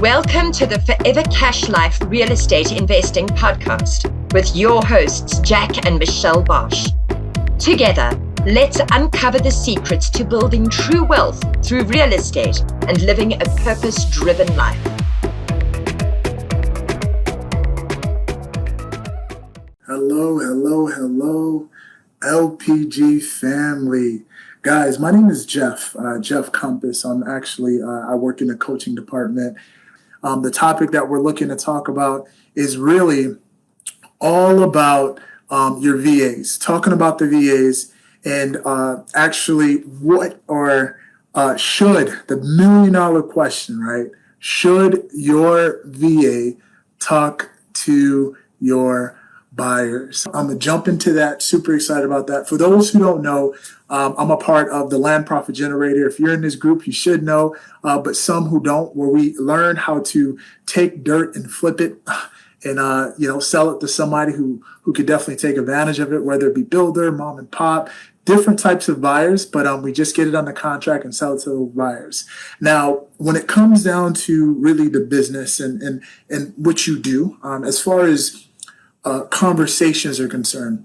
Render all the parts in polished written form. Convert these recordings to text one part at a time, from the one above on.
Welcome to the Forever Cash Life Real Estate Investing Podcast with your hosts, Jack and Michelle Bosch. Together, let's uncover the secrets to building true wealth through real estate and living a purpose-driven life. Hello, LPG family. Guys, my name is Jeff Compas. I work in the coaching department. The topic that we're looking to talk about is really all about your VAs, talking about the VAs and actually should, the $1 million question, right? Should your VA talk to your buyers? I'm going to jump into that. Super excited about that. For those who don't know, I'm a part of the Land Profit Generator. If you're in this group, you should know, but some who don't, where we learn how to take dirt and flip it and, sell it to somebody who could definitely take advantage of it, whether it be builder, mom and pop, different types of buyers, but we just get it under contract and sell it to those buyers. Now, when it comes down to really the business and what you do, as far as conversations are concerned,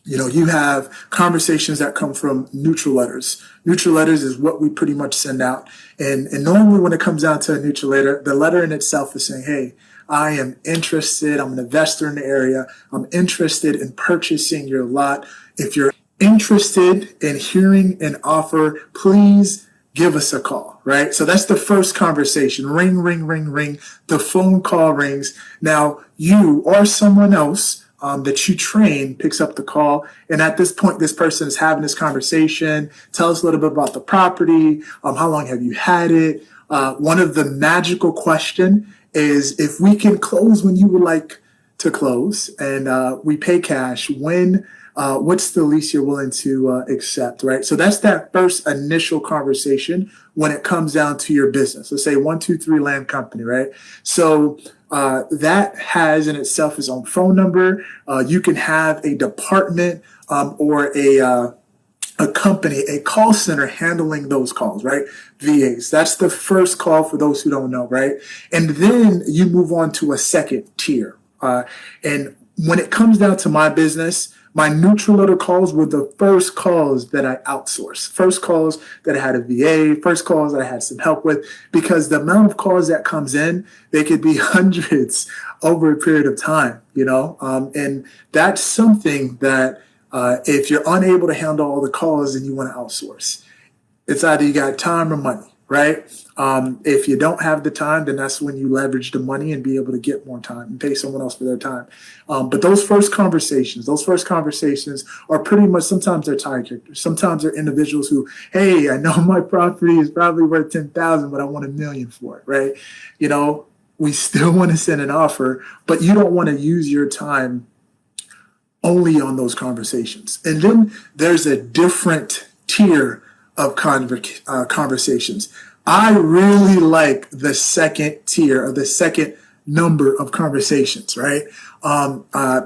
you have conversations that come from neutral letters. Neutral letters is what we pretty much send out. And normally when it comes down to a neutral letter, the letter in itself is saying, hey, I am interested. I'm an investor in the area. I'm interested in purchasing your lot. If you're interested in hearing an offer, please give us a call, right? So that's the first conversation. Ring, ring, ring, ring. The phone call rings. Now you or someone else that you train picks up the call. And at this point, this person is having this conversation. Tell us a little bit about the property. How long have you had it? One of the magical question is if we can close when you would like to close and we pay cash, what's the least you're willing to accept, right? So that's that first initial conversation when it comes down to your business. Let's say 123 Land Company, right? So that has in itself its own phone number. You can have a department or a company, a call center handling those calls, right? VAs. That's the first call for those who don't know, right? And then you move on to a second tier. And when it comes down to my business, my neutral letter calls were the first calls that I outsourced, first calls that I had a VA, first calls that I had some help with, because the amount of calls that comes in, they could be hundreds over a period of time, and that's something that if you're unable to handle all the calls and you want to outsource, it's either you got time or money, right? If you don't have the time, then that's when you leverage the money and be able to get more time and pay someone else for their time. But those first conversations are pretty much, sometimes they're tire kickers. Sometimes they're individuals who, hey, I know my property is probably worth $10,000, but I want $1 million for it, right? We still want to send an offer, but you don't want to use your time only on those conversations. And then there's a different tier of conversations. I really like the second tier or the second number of conversations, right?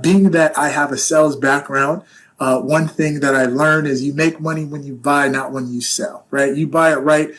Being that I have a sales background, one thing that I learned is you make money when you buy, not when you sell, right? You buy it right,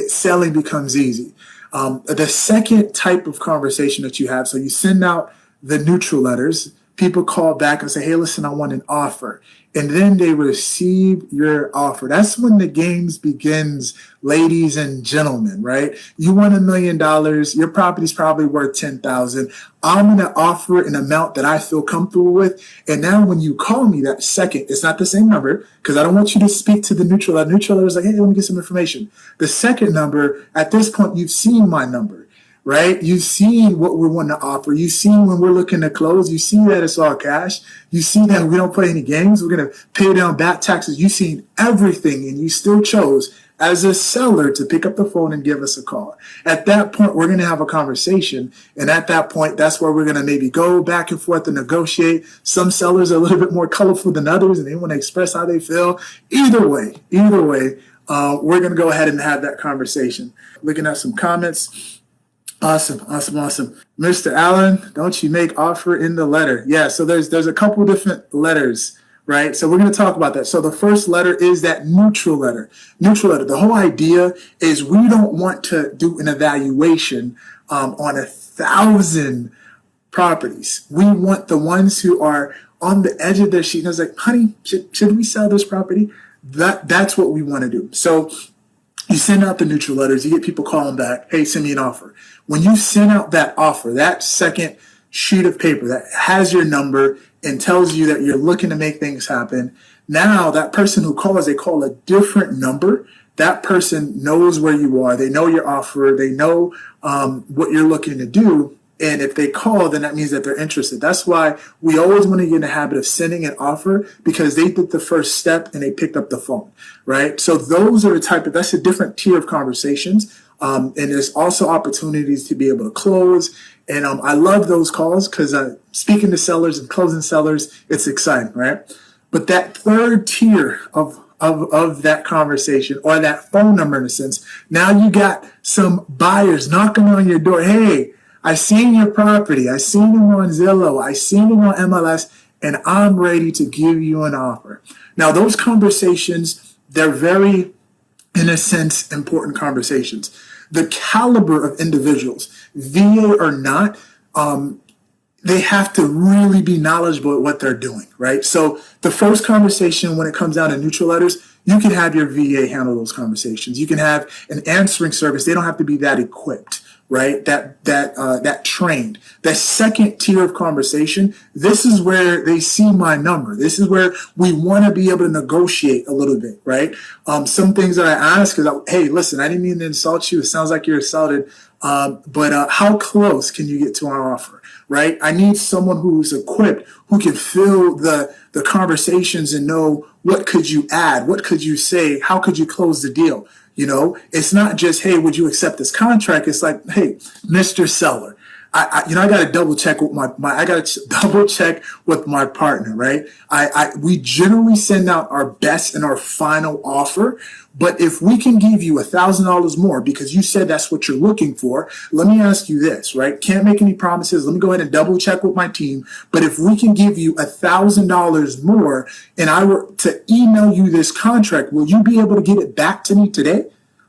selling becomes easy. The second type of conversation that you have, so you send out the neutral letters, people call back and say, hey, listen, I want an offer. And then they receive your offer. That's when the games begins, ladies and gentlemen, right? You want $1 million. Your property's probably worth $10,000. I'm going to offer an amount that I feel comfortable with. And now when you call me that second, it's not the same number because I don't want you to speak to the neutral. The neutral letter is like, hey, let me get some information. The second number, at this point, you've seen my number. Right? You've seen what we want to offer. You've seen when we're looking to close. You see that it's all cash. You see that we don't play any games. We're going to pay down back taxes. You've seen everything, and you still chose as a seller to pick up the phone and give us a call. At that point, we're going to have a conversation. And at that point, that's where we're going to maybe go back and forth and negotiate. Some sellers are a little bit more colorful than others, and they want to express how they feel. Either way, we're going to go ahead and have that conversation. Looking at some comments. Awesome. Mr. Allen, don't you make offer in the letter? Yeah, so there's a couple different letters right? So we're going to talk about that. So the first letter is that neutral letter. Neutral letter. The whole idea is we don't want to do an evaluation on 1,000 properties. We want the ones who are on the edge of their seat. And I was like, honey, should we sell this property? That's what we want to do. So you send out the neutral letters, you get people calling back, hey, send me an offer. When you send out that offer, that second sheet of paper that has your number and tells you that you're looking to make things happen, now that person who calls, they call a different number. That person knows where you are. They know your offer. They know what you're looking to do. And if they call, then that means that they're interested. That's why we always want to get in the habit of sending an offer, because they did the first step and they picked up the phone, right? So those are the that's a different tier of conversations. And there's also opportunities to be able to close. And I love those calls because speaking to sellers and closing sellers, it's exciting, right? But that third tier of that conversation, or that phone number in a sense, now you got some buyers knocking on your door. Hey, I seen your property. I seen them on Zillow. I seen them on MLS, and I'm ready to give you an offer. Now, those conversations, they're very, in a sense, important conversations. The caliber of individuals, VA or not, they have to really be knowledgeable at what they're doing, right? So the first conversation, when it comes down to neutral letters, you can have your VA handle those conversations. You can have an answering service. They don't have to be that equipped, right? That trained. That second tier of conversation, this is where they see my number. This is where we want to be able to negotiate a little bit, right? Some things that I ask is, hey, listen, I didn't mean to insult you. It sounds like you're insulted. But how close can you get to our offer, right? I need someone who's equipped, who can fill the conversations and know, what could you add? What could you say? How could you close the deal? You know, it's not just, hey, would you accept this contract? It's like, hey, Mr. Seller, I got to double check with with my partner, right? We generally send out our best and our final offer, but if we can give you $1,000 more because you said that's what you're looking for, let me ask you this, right? Can't make any promises. Let me go ahead and double check with my team. But if we can give you $1,000 more and I were to email you this contract, will you be able to get it back to me today?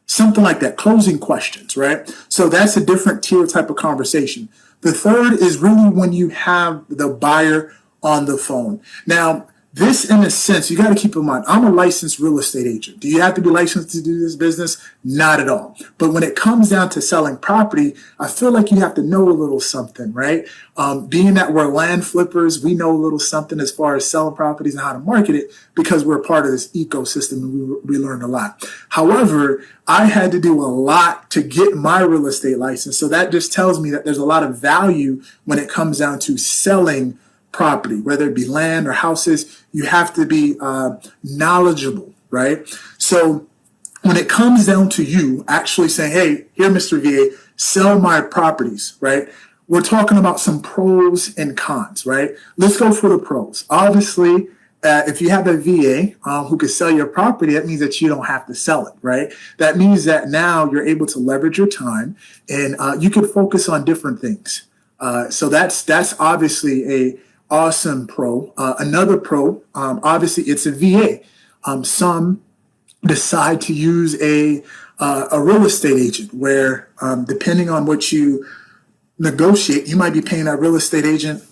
Something like that, closing questions, right? So that's a different tier type of conversation. The third is really when you have the buyer on the phone. Now, this, in a sense, you got to keep in mind, I'm a licensed real estate agent. Do you have to be licensed to do this business? Not at all. But when it comes down to selling property, I feel like you have to know a little something, right? Being that we're land flippers, we know a little something as far as selling properties and how to market it because we're part of this ecosystem and we learned a lot. However, I had to do a lot to get my real estate license. So that just tells me that there's a lot of value when it comes down to selling property, whether it be land or houses. You have to be knowledgeable, right? So when it comes down to you actually saying, hey, here, Mr. VA, sell my properties, right? We're talking about some pros and cons, right? Let's go for the pros. Obviously, if you have a VA who can sell your property, that means that you don't have to sell it, right? That means that now you're able to leverage your time and you can focus on different things. So that's obviously a awesome pro. Another pro, obviously, it's a VA. Some decide to use a real estate agent where, depending on what you negotiate, you might be paying that real estate agent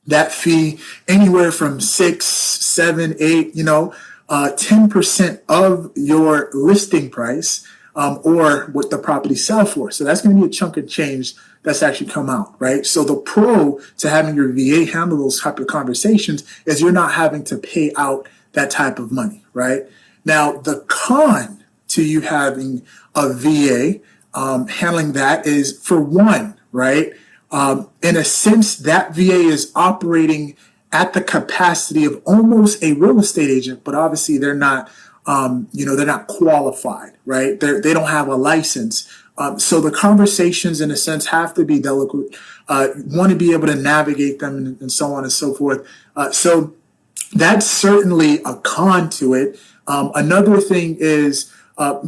that fee anywhere from 6, 7, 8, 10% of your listing price, or what the property sell for. So that's going to be a chunk of change that's actually come out, right? So the pro to having your VA handle those type of conversations is you're not having to pay out that type of money, right? Now, the con to you having a VA handling that is, for one, right? In a sense, that VA is operating at the capacity of almost a real estate agent, but obviously they're not, they're not qualified, right? They don't have a license. So the conversations, in a sense, have to be delicate. Want to be able to navigate them and so on and so forth. So that's certainly a con to it. Another thing is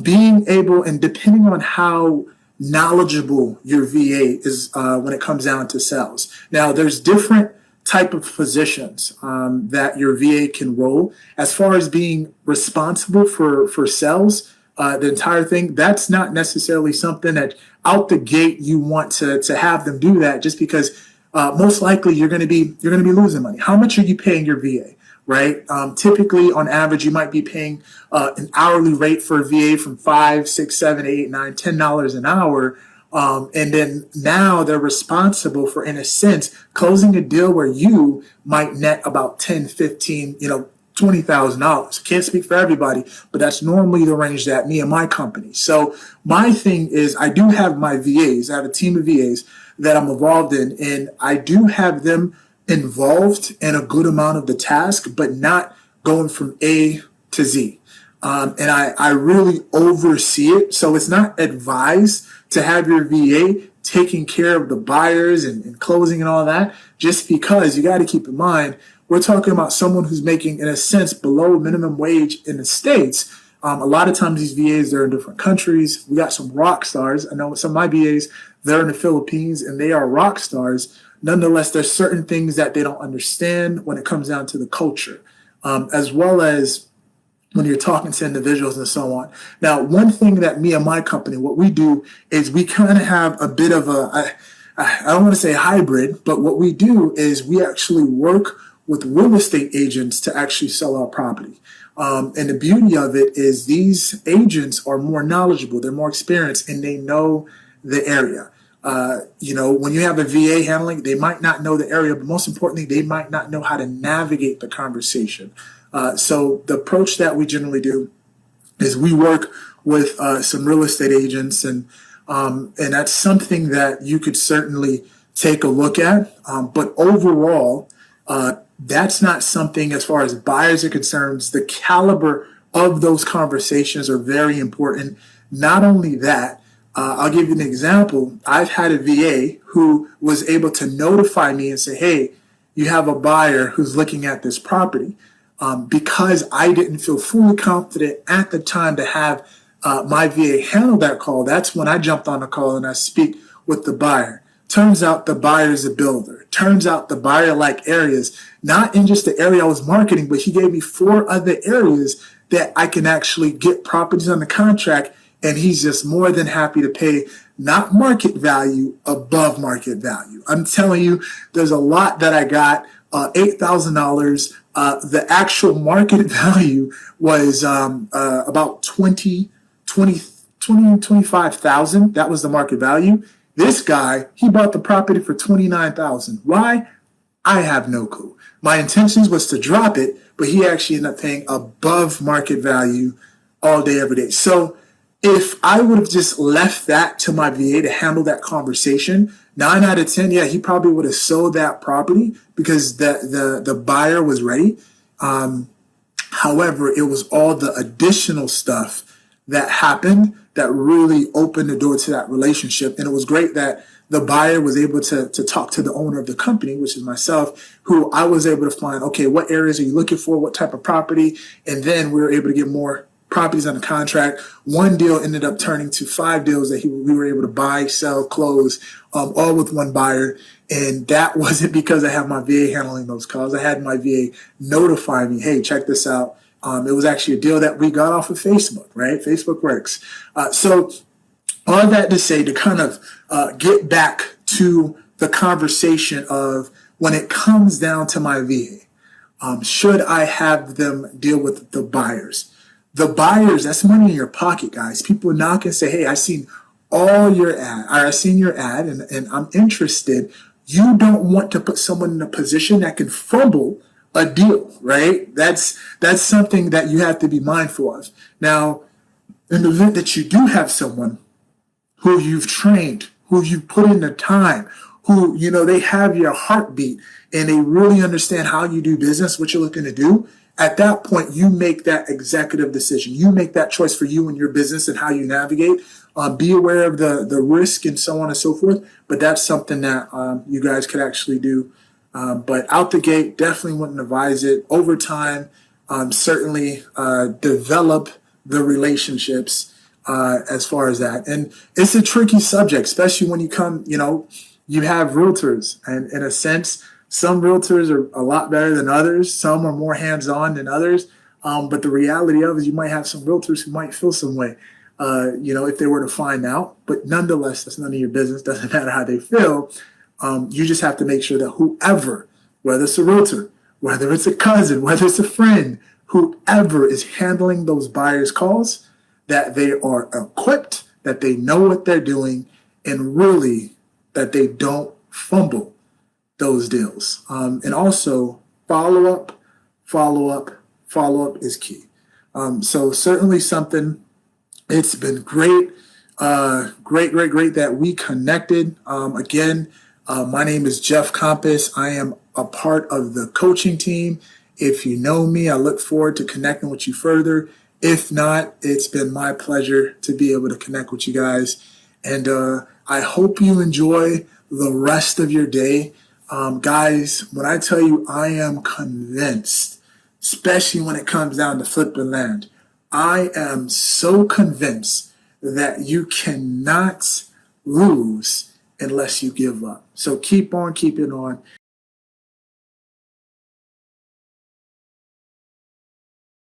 being able, and depending on how knowledgeable your VA is when it comes down to sales. Now, there's different type of positions that your VA can roll. As far as being responsible for sales, the entire thing, that's not necessarily something that out the gate you want to have them do that, just because most likely you're going to be losing money. How much are you paying your VA? Right? Typically, on average, you might be paying an hourly rate for a VA from $5, $6, $7, $8, $9, $10 an hour. And then now they're responsible for, in a sense, closing a deal where you might net about 10, 15, $20,000. Can't speak for everybody, but that's normally the range that me and my company. So my thing is, I do have my VAs. I have a team of VAs that I'm involved in, and I do have them involved in a good amount of the task, but not going from A to Z. And I really oversee it. So it's not advised to have your VA taking care of the buyers and closing and all that, just because you got to keep in mind, we're talking about someone who's making, in a sense, below minimum wage in the States. A lot of times these VAs, they're in different countries. We got some rock stars. I know some of my VAs, they're in the Philippines and they are rock stars. Nonetheless, there's certain things that they don't understand when it comes down to the culture, as well as when you're talking to individuals and so on. Now, one thing that me and my company, what we do is we kind of have a bit of I don't want to say hybrid, but what we do is we actually work with real estate agents to actually sell our property. And the beauty of it is these agents are more knowledgeable, they're more experienced, and they know the area. When you have a VA handling, they might not know the area, but most importantly, they might not know how to navigate the conversation. So the approach that we generally do is we work with some real estate agents, and that's something that you could certainly take a look at. But overall, that's not something, as far as buyers are concerned. The caliber of those conversations are very important. Not only that, I'll give you an example. I've had a VA who was able to notify me and say, hey, you have a buyer who's looking at this property. Because I didn't feel fully confident at the time to have my VA handle that call, that's when I jumped on the call and I speak with the buyer. Turns out the buyer is a builder. Turns out the buyer liked areas, not in just the area I was marketing, but he gave me 4 other areas that I can actually get properties on the contract, and he's just more than happy to pay not market value, above market value. I'm telling you, there's a lot that I got, $8,000. The actual market value was about 25,000. That was the market value. This guy, he bought the property for 29,000. Why? I have no clue. My intentions was to drop it, but he actually ended up paying above market value all day, every day. So if I would have just left that to my VA to handle that conversation, 9 out of 10, yeah, he probably would have sold that property because the buyer was ready. However, it was all the additional stuff that happened that really opened the door to that relationship. And it was great that the buyer was able to talk to the owner of the company, which is myself, who I was able to find, okay, what areas are you looking for? What type of property? And then we were able to get more properties on the contract. One deal ended up turning to 5 deals that we were able to buy, sell, close, all with one buyer. And that wasn't because I have my VA handling those calls. I had my VA notify me, hey, check this out. It was actually a deal that we got off of Facebook, right? Facebook works. So all that to say, to kind of get back to the conversation of when it comes down to my VA, should I have them deal with the buyers? The buyers, that's money in your pocket, guys. People now can say, hey, I seen all your ad, or I seen your ad and I'm interested. You don't want to put someone in a position that can fumble a deal, right? That's something that you have to be mindful of. Now, in the event that you do have someone who you've trained, who you've put in the time, who, they have your heartbeat and they really understand how you do business, what you're looking to do, at that point, you make that executive decision. You make that choice for you and your business and how you navigate. Be aware of the risk and so on and so forth. But that's something that you guys could actually do. But out the gate, definitely wouldn't advise it. Over time, certainly develop the relationships as far as that. And it's a tricky subject, especially when you come, you have realtors. And in a sense, Some realtors are a lot better than others. Some are more hands-on than others. But the reality of it is you might have some realtors who might feel some way, if they were to find out. But nonetheless, that's none of your business. Doesn't matter how they feel. You just have to make sure that whoever, whether it's a realtor, whether it's a cousin, whether it's a friend, whoever is handling those buyers' calls, that they are equipped, that they know what they're doing, and really that they don't fumble those deals. And also follow up is key. So certainly something, it's been great, great that we connected. Again, my name is Jeff Compas. I am a part of the coaching team. If you know me, I look forward to connecting with you further. If not, it's been my pleasure to be able to connect with you guys. And I hope you enjoy the rest of your day. Guys, when I tell you I am convinced, especially when it comes down to flipping land, I am so convinced that you cannot lose unless you give up. So keep on keeping on.